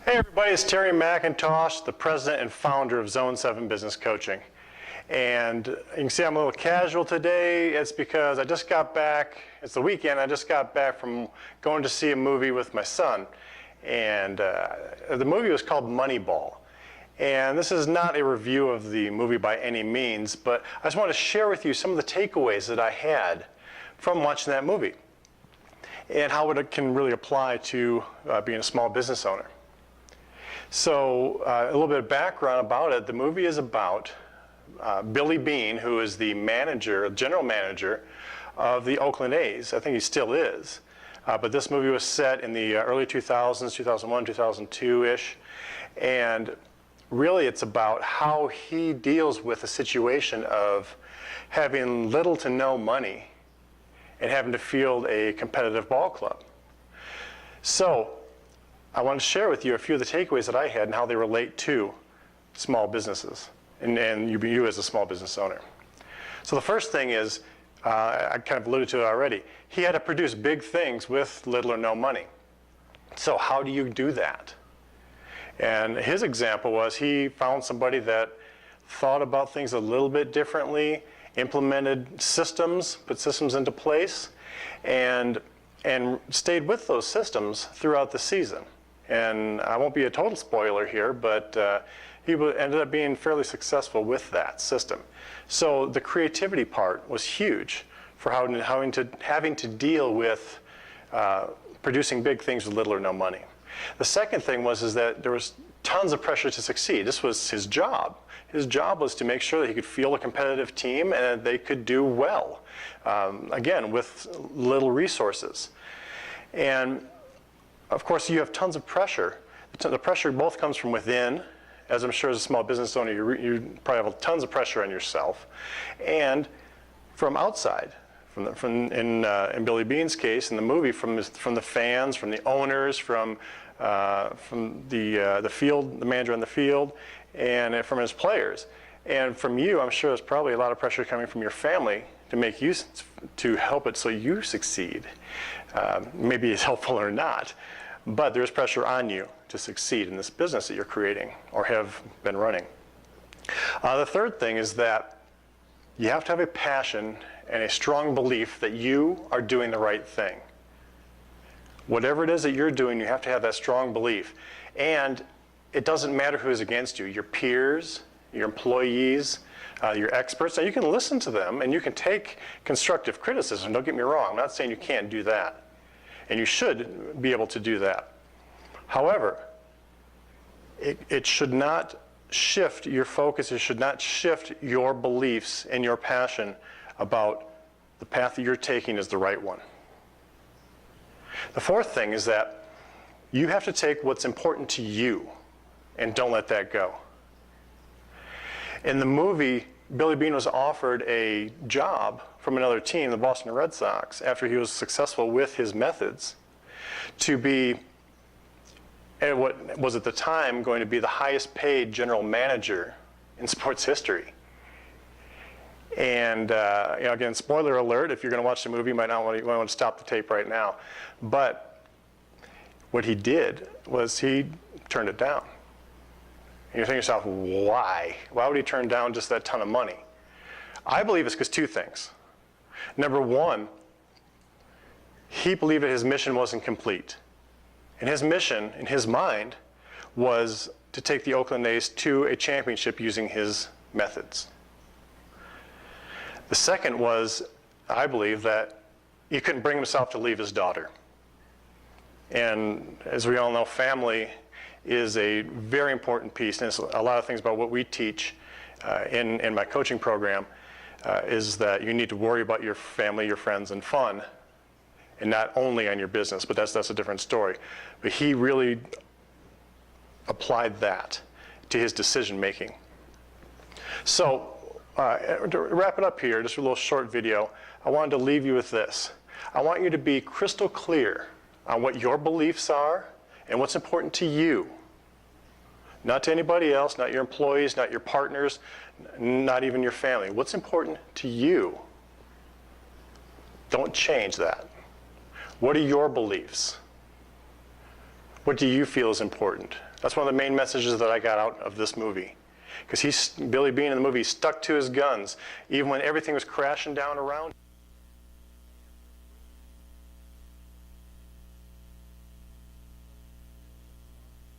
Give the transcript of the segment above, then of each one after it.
Hey everybody, it's Terry McIntosh, the president and founder of Zone7 Business Coaching. And you can see I'm a little casual today. It's because I just got back, it's the weekend, I just got back from going to see a movie with my son. And the movie was called MoneyBall. And this is not a review of the movie by any means, but I just want to share with you some of the takeaways that I had from watching that movie and how it can really apply to being a small business owner. So a little bit of background about it. The movie is about Billy Beane, who is the manager, general manager of the Oakland A's. I think he still is. But this movie was set in the early 2000s, 2001, 2002-ish. And really it's about how he deals with a situation of having little to no money and having to field a competitive ball club. So I want to share with you a few of the takeaways that I had and how they relate to small businesses and you as a small business owner. So the first thing is, I kind of alluded to it already, he had to produce big things with little or no money. So how do you do that? And his example was he found somebody that thought about things a little bit differently, implemented systems, put systems into place, and stayed with those systems throughout the season. And I won't be a total spoiler here, but he ended up being fairly successful with that system. So the creativity part was huge for having to deal with producing big things with little or no money. The second thing was that there was tons of pressure to succeed. This was his job. His job was to make sure that he could field a competitive team and that they could do well, again, with little resources. And of course, you have tons of pressure. The pressure both comes from within, as I'm sure as a small business owner, you probably have tons of pressure on yourself, and from outside. In Billy Beane's case, in the movie, from the fans, from the owners, from the field, the manager on the field, and from his players. And from you, I'm sure there's probably a lot of pressure coming from your family to help it so you succeed. Maybe it's helpful or not, but there's pressure on you to succeed in this business that you're creating or have been running. The third thing is that you have to have a passion and a strong belief that you are doing the right thing. Whatever it is that you're doing, you have to have that strong belief. And it doesn't matter who is against you, your peers, your employees, your experts. Now you can listen to them and you can take constructive criticism, don't get me wrong. I'm not saying you can't do that. And you should be able to do that. However, it should not shift your focus, it should not shift your beliefs and your passion about the path that you're taking is the right one. The fourth thing is that you have to take what's important to you and don't let that go. In the movie, Billy Beane was offered a job from another team, the Boston Red Sox, after he was successful with his methods, to be what was at the time going to be the highest paid general manager in sports history. And again, spoiler alert, if you're going to watch the movie, you might want to stop the tape right now. But what he did was he turned it down. And you're thinking to yourself, why? Why would he turn down just that ton of money? I believe it's because two things. Number one, he believed that his mission wasn't complete. And his mission, in his mind, was to take the Oakland A's to a championship using his methods. The second was, I believe, that he couldn't bring himself to leave his daughter. And as we all know, family is a very important piece, and it's a lot of things about what we teach in my coaching program is that you need to worry about your family, your friends, and fun, and not only on your business, but that's a different story. But he really applied that to his decision making. So to wrap it up here, just a little short video, I wanted to leave you with this. I want you to be crystal clear on what your beliefs are and what's important to you. Not to anybody else, not your employees, not your partners, not even your family. What's important to you? Don't change that. What are your beliefs? What do you feel is important? That's one of the main messages that I got out of this movie. Because Billy Beane in the movie stuck to his guns, even when everything was crashing down around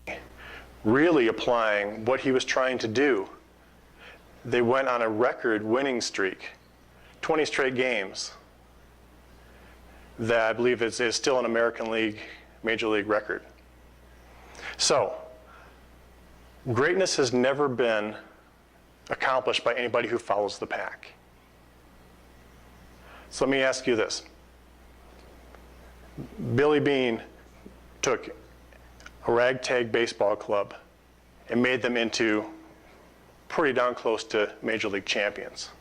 him. Really applying what he was trying to do. They went on a record winning streak, 20 straight games. That I believe is still an American League, Major League record. So, greatness has never been accomplished by anybody who follows the pack. So let me ask you this. Billy Beane took a ragtag baseball club and made them into pretty darn close to Major League champions.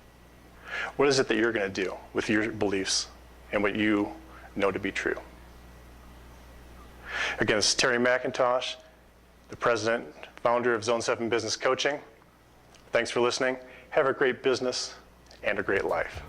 What is it that you're going to do with your beliefs and what you know to be true? Again, this is Terry McIntosh, the president, founder of Zone7 Business Coaching. Thanks for listening. Have a great business and a great life.